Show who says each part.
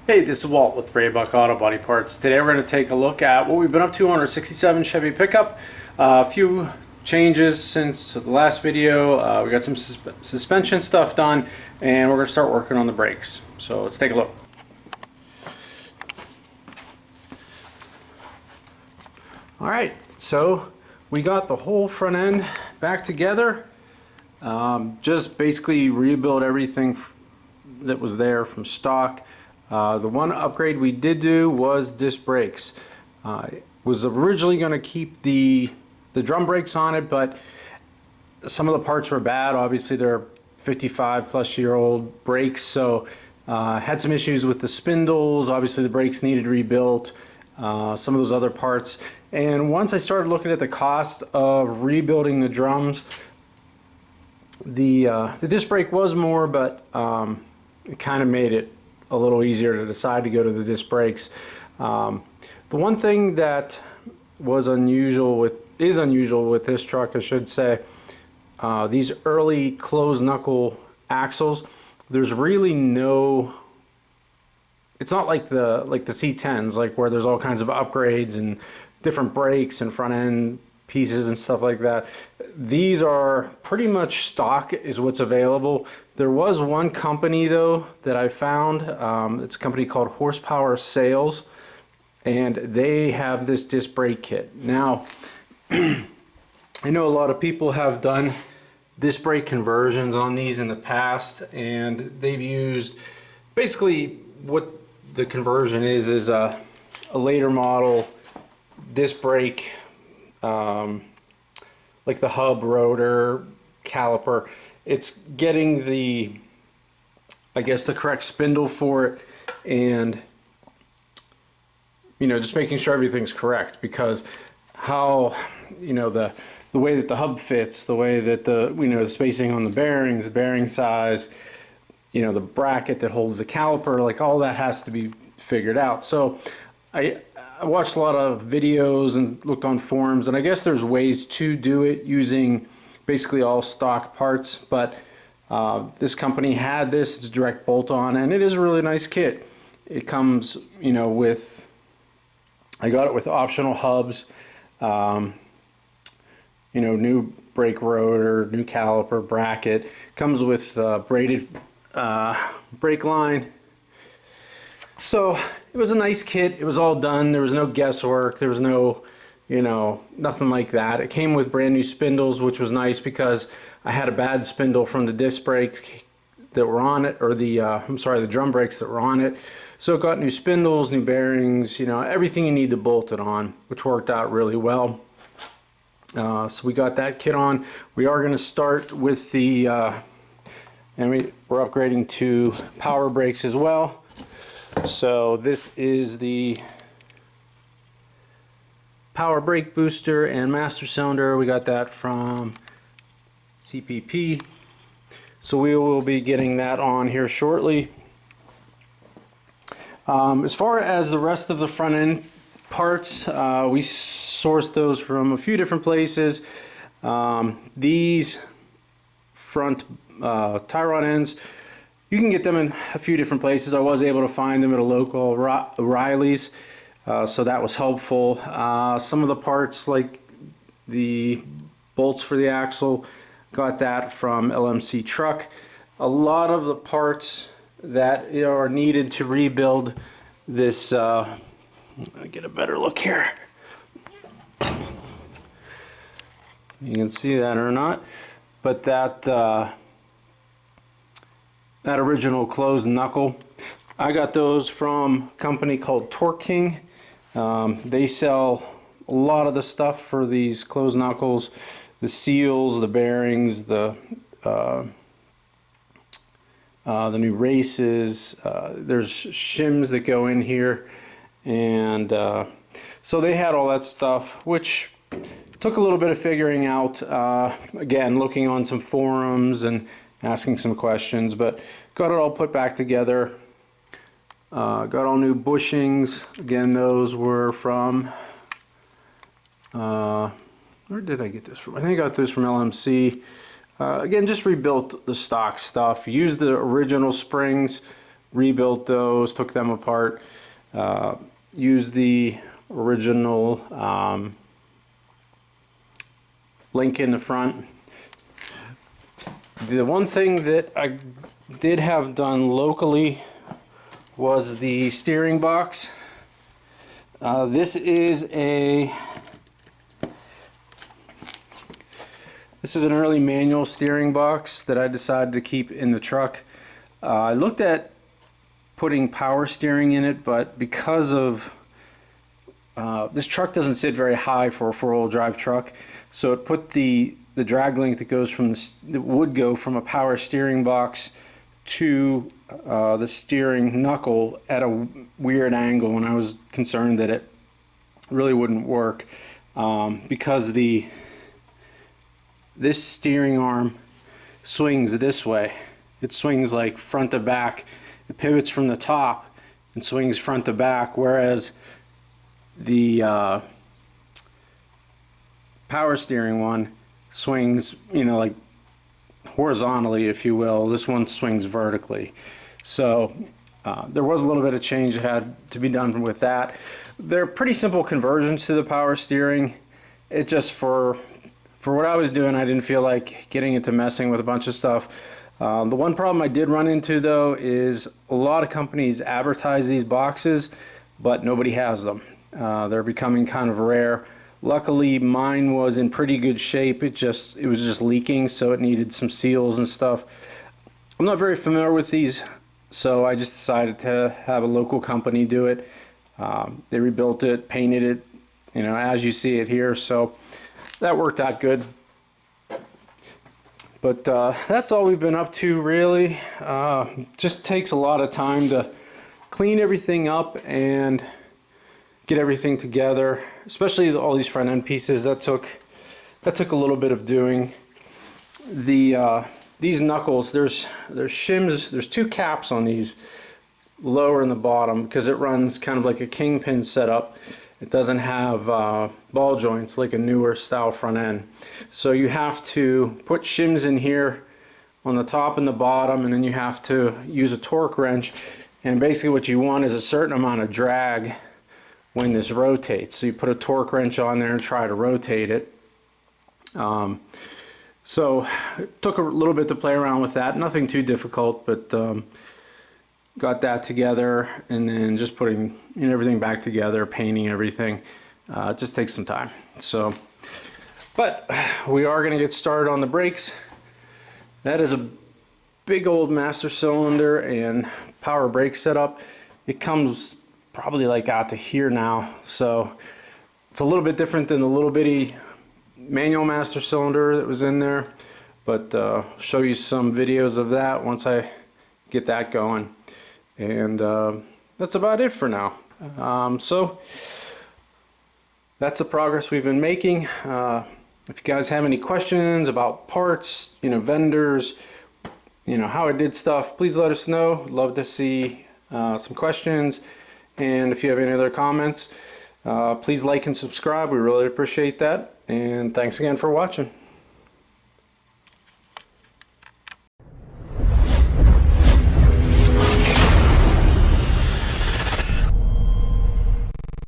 Speaker 1: Hey, this is Walt with Buck Auto Body Parts. Today we're going to take a look at what we've been up to on our 67 Chevy pickup. A few changes since the last video. We got some suspension stuff done, and we're going to start working on the brakes. So let's take a look. Alright, so we got the whole front end back together. Just basically rebuild everything that was there from stock. The one upgrade we did do was disc brakes. Was originally going to keep the drum brakes on it, but some of the parts were bad. Obviously they're 55-plus-year-old brakes, so had some issues with the spindles. Obviously the brakes needed rebuilt, some of those other parts. And once I started looking at the cost of rebuilding the drums, the disc brake was more, but it kind of made it a little easier to decide to go to the disc brakes. The one thing that is unusual with this truck, I should say, these early closed knuckle axles, there's really no, it's not like the C10s, like where there's all kinds of upgrades and different brakes and front end pieces and stuff like that. These are pretty much stock is what's available. There was one company though that I found, it's a company called Horsepower Sales, and they have this disc brake kit. Now I know a lot of people have done disc brake conversions on these in the past, and they've used basically what the conversion is a later model disc brake, like the hub, rotor, caliper. It's getting the, I guess, the correct spindle for it, and just making sure everything's correct, because how the way that the hub fits, the way that the spacing on the bearings, the bearing size, the bracket that holds the caliper, like all that has to be figured out. So I watched a lot of videos and looked on forums, and I guess there's ways to do it using basically all stock parts, but this company had this. It's a direct bolt-on, and it is a really nice kit. It comes with, I got it with optional hubs, new brake rotor, new caliper, bracket. Comes with braided brake line. So it was a nice kit. It was all done. There was no guesswork. There was no, nothing like that. It came with brand new spindles, which was nice because I had a bad spindle from the disc brakes that were on it, or the drum brakes that were on it. So it got new spindles, new bearings, everything you need to bolt it on, which worked out really well. So we got that kit on. We are going to start with the, and we're upgrading to power brakes as well. So this is the power brake booster and master cylinder. We got that from CPP. So we will be getting that on here shortly. As far as the rest of the front end parts, we sourced those from a few different places. These front tie rod ends, you can get them in a few different places. I was able to find them at a local O'Reilly's, so that was helpful. Some of the parts, like the bolts for the axle, got that from LMC Truck. A lot of the parts that are needed to rebuild this, let me get a better look here. You can see that or not, but that original closed knuckle, I got those from a company called Torque King. They sell a lot of the stuff for these closed knuckles, the seals, the bearings, the new races. There's shims that go in here, and so they had all that stuff, which took a little bit of figuring out. Again, looking on some forums and asking some questions, but got it all put back together. Got all new bushings. Again, those were from, where did I get this from? I think I got this from LMC. Again, just rebuilt the stock stuff. Used the original springs rebuilt those, took them apart, used the original link in the front. The one thing that I did have done locally was the steering box. This is an early manual steering box that I decided to keep in the truck. I looked at putting power steering in it, but because of this truck doesn't sit very high for a four-wheel drive truck, so it put the drag link that goes from that would go from a power steering box to the steering knuckle at a weird angle, and I was concerned that it really wouldn't work because this steering arm swings this way. It swings like front to back. It pivots from the top and swings front to back, whereas the power steering one swings, like horizontally, if you will. This one swings vertically. So there was a little bit of change that had to be done with that. They're pretty simple conversions to the power steering. It just, for what I was doing, I didn't feel like getting into messing with a bunch of stuff. The one problem I did run into, though, is a lot of companies advertise these boxes, but nobody has them. They're becoming kind of rare. Luckily, mine was in pretty good shape. It was just leaking, so it needed some seals and stuff. I'm not very familiar with these, so I just decided to have a local company do it. They rebuilt it, painted it, as you see it here, so that worked out good. But that's all we've been up to, really. Just takes a lot of time to clean everything up and get everything together, especially all these front end pieces. That took a little bit of doing. These knuckles, there's shims. There's two caps on these, lower and the bottom, because it runs kind of like a kingpin setup. It doesn't have ball joints like a newer style front end. So you have to put shims in here on the top and the bottom, and then you have to use a torque wrench. And basically what you want is a certain amount of drag when this rotates. So you put a torque wrench on there and try to rotate it. So it took a little bit to play around with that. Nothing too difficult, but got that together, and then just putting everything back together, painting everything. It just takes some time. So, but we are going to get started on the brakes. That is a big old master cylinder and power brake setup. It comes probably like out to here now, so it's a little bit different than the little bitty manual master cylinder that was in there, but I'll show you some videos of that once I get that going. And that's about it for now. So that's the progress we've been making. If you guys have any questions about parts, vendors, how I did stuff, please let us know. Love to see some questions. And if you have any other comments, please like and subscribe. We really appreciate that. And thanks again for watching.